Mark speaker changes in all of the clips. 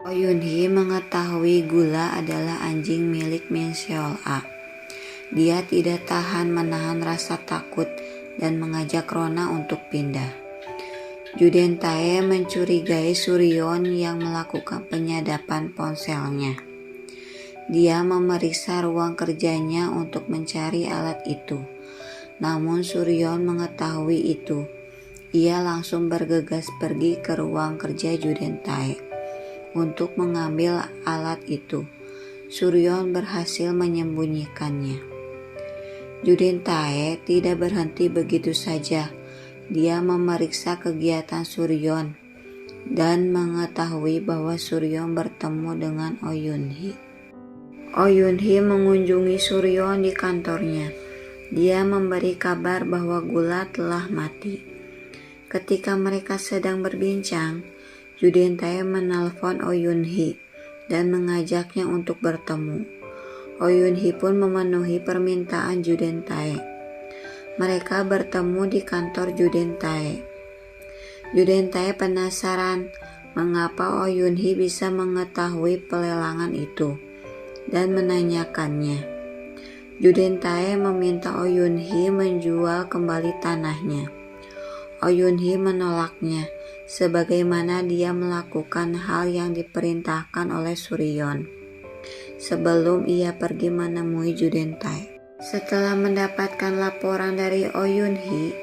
Speaker 1: Oh Yun Hee mengetahui gula adalah anjing milik Min Seol A. Dia tidak tahan menahan rasa takut dan mengajak Rona untuk pindah. Juden Tae mencurigai Suryeon yang melakukan penyadapan ponselnya. Dia memeriksa ruang kerjanya untuk mencari alat itu. Namun Suryeon mengetahui itu. Ia langsung bergegas pergi ke ruang kerja Juden Tae untuk mengambil alat itu. Suryeon berhasil menyembunyikannya. Juden Tae tidak berhenti begitu saja. Dia memeriksa kegiatan Suryeon dan mengetahui bahwa Suryeon bertemu dengan Oh Yun Hee. Oh Yun Hee mengunjungi Suryeon di kantornya. Dia memberi kabar bahwa Gula telah mati. Ketika mereka sedang berbincang, Juden Tae menelpon Oh Yun Hee dan mengajaknya untuk bertemu. Oh Yun Hee pun memenuhi permintaan Juden Tae. Mereka bertemu di kantor Juden Tae. Juden Tae penasaran mengapa Oh Yun Hee bisa mengetahui pelelangan itu dan menanyakannya. Juden Tae meminta Oh Yun Hee menjual kembali tanahnya. Oh Yun Hee menolaknya, sebagaimana dia melakukan hal yang diperintahkan oleh Suryeon sebelum ia pergi menemui Juden Tae. Setelah mendapatkan laporan dari Oh Yun Hee,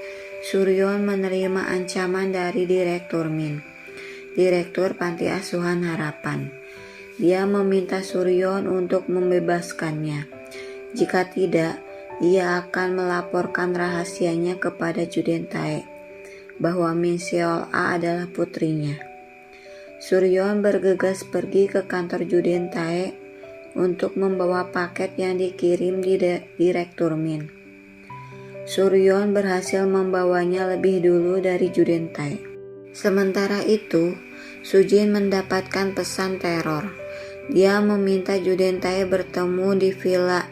Speaker 1: Suryeon menerima ancaman dari Direktur Min, Direktur Panti Asuhan Harapan. Dia meminta Suryeon untuk membebaskannya. Jika tidak, ia akan melaporkan rahasianya kepada Juden Tae bahwa Min Seol A adalah putrinya. Suryeon bergegas pergi ke kantor Juden Tae untuk membawa paket yang dikirim di Direktur Min. Suryeon berhasil membawanya lebih dulu dari Juden Tae. Sementara itu, Sujin mendapatkan pesan teror. Dia meminta Juden Tae bertemu di villa.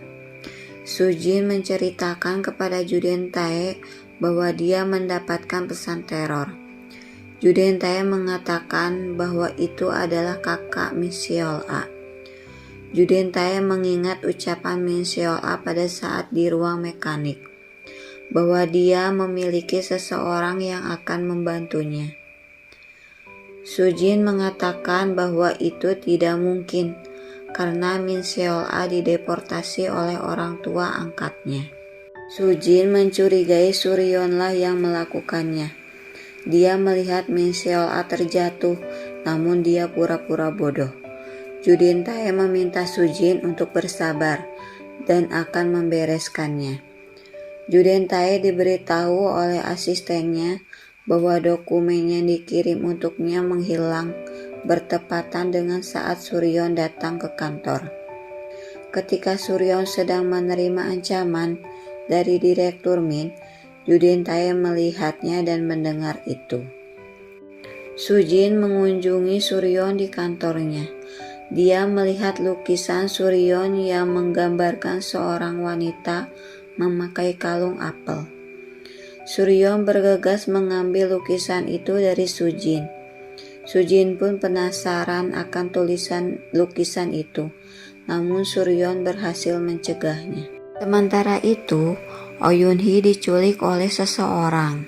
Speaker 1: Sujin menceritakan kepada Juden Tae bahwa dia mendapatkan pesan teror. Juden Tae mengatakan bahwa itu adalah kakak Min Seol A. Juden Tae mengingat ucapan Min Seol A pada saat di ruang mekanik, bahwa dia memiliki seseorang yang akan membantunya. Sujin mengatakan bahwa itu tidak mungkin karena Min Seol A dideportasi oleh orang tua angkatnya. Sujin mencurigai Suryeonlah yang melakukannya. Dia melihat Min Seol A terjatuh, namun dia pura-pura bodoh. Juden Tae meminta Sujin untuk bersabar dan akan membereskannya. Juden Tae diberitahu oleh asistennya bahwa dokumen yang dikirim untuknya menghilang bertepatan dengan saat Suryeon datang ke kantor. Ketika Suryeon sedang menerima ancaman dari Direktur Min, Juden Tae melihatnya dan mendengar itu. Sujin mengunjungi Suryeon di kantornya. Dia melihat lukisan Suryeon yang menggambarkan seorang wanita memakai kalung apel. Suryeon bergegas mengambil lukisan itu dari Sujin. Sujin pun penasaran akan tulisan lukisan itu, namun Suryeon berhasil mencegahnya. Sementara itu, Oh Yun Hee diculik oleh seseorang.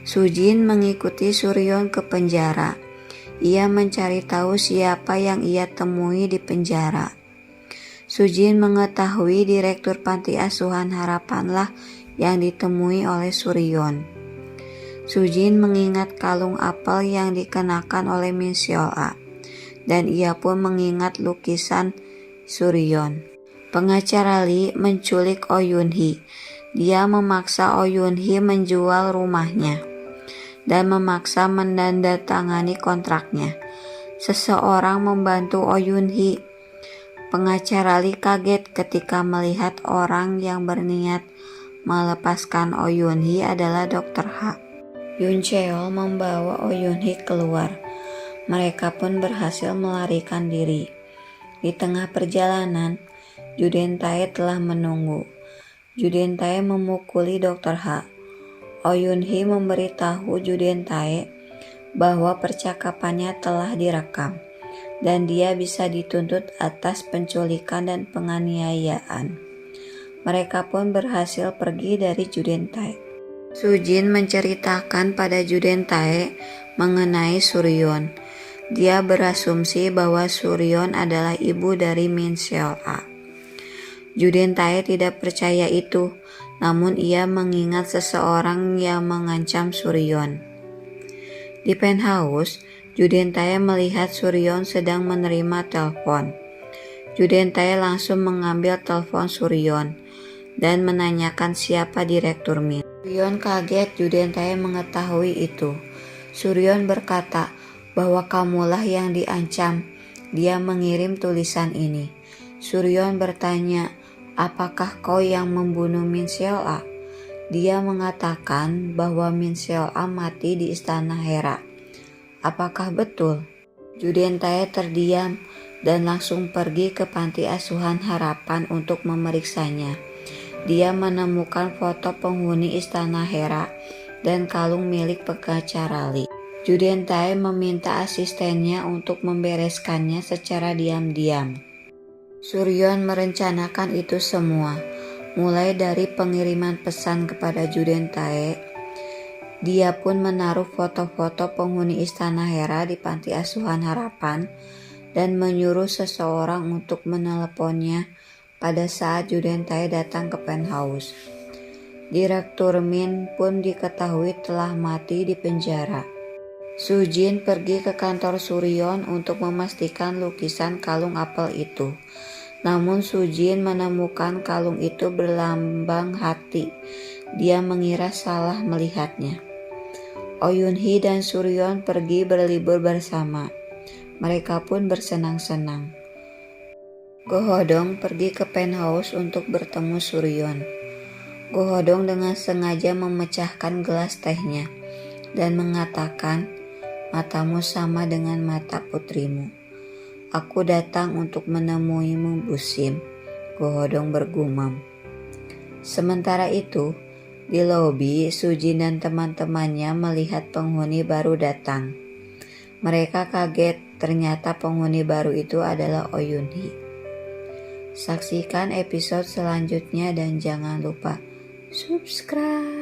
Speaker 1: Sujin mengikuti Suryeon ke penjara. Ia mencari tahu siapa yang ia temui di penjara. Sujin mengetahui Direktur Panti Asuhan Harapanlah yang ditemui oleh Suryeon. Sujin mengingat kalung apel yang dikenakan oleh Min Seol A, dan ia pun mengingat lukisan Suryeon. Pengacara Lee menculik Oh Yun Hee. Dia memaksa Oh Yun Hee menjual rumahnya dan memaksa menandatangani kontraknya. Seseorang membantu Oh Yun Hee. Pengacara Lee kaget ketika melihat orang yang berniat melepaskan Oh Yun Hee adalah Dr. Ha. Yoon Cheol membawa Oh Yun Hee keluar. Mereka pun berhasil melarikan diri. Di tengah perjalanan, Juden Tae telah menunggu. Juden Tae memukuli Dr. Ha. Oh Yun Hee memberitahu Juden Tae bahwa percakapannya telah direkam. dan dia bisa dituntut atas penculikan dan penganiayaan. Mereka pun berhasil pergi dari Juden Tae. Sujin menceritakan pada Juden Tae mengenai Suryon. Dia berasumsi bahwa Suryon adalah ibu dari Min Seol-a. Juden Tae tidak percaya itu, namun ia mengingat seseorang yang mengancam Suryon. Di penthouse, Juden Tae melihat Suryon sedang menerima telepon. Juden Tae langsung mengambil telepon Suryon dan menanyakan siapa Direktur Min. Suryon kaget Juden Tae mengetahui itu. Suryon berkata bahwa kamulah yang diancam. Dia mengirim tulisan ini. Suryon bertanya, apakah kau yang membunuh Min Seol-a? Dia mengatakan bahwa Min Seol-a mati di istana Hera. Apakah betul? Juden Tae terdiam dan langsung pergi ke panti asuhan Harapan untuk memeriksanya. Dia menemukan foto penghuni istana Hera dan kalung milik pengacara Lee. Juden Tae meminta asistennya untuk membereskannya secara diam-diam. Suryon merencanakan itu semua. Mulai dari pengiriman pesan kepada Juden Tae, dia pun menaruh foto-foto penghuni istana Hera di panti asuhan Harapan dan menyuruh seseorang untuk meneleponnya pada saat Juden Tae datang ke penthouse. Direktur Min pun diketahui telah mati di penjara. Sujin pergi ke kantor Suryon untuk memastikan lukisan kalung apel itu. Namun Sujin menemukan kalung itu berlambang hati. Dia mengira salah melihatnya. Oh Yun-hee dan Suryon pergi berlibur bersama. Mereka pun bersenang-senang. Go Ho-dong pergi ke penthouse untuk bertemu Suryon. Go Ho-dong dengan sengaja memecahkan gelas tehnya dan mengatakan, matamu sama dengan mata putrimu. Aku datang untuk menemuimu, Busim, Go Ho-dong bergumam. Sementara itu, di lobi, Sujin dan teman-temannya melihat penghuni baru datang. Mereka kaget, ternyata penghuni baru itu adalah Oh Yun-hee. Saksikan episode selanjutnya dan jangan lupa subscribe.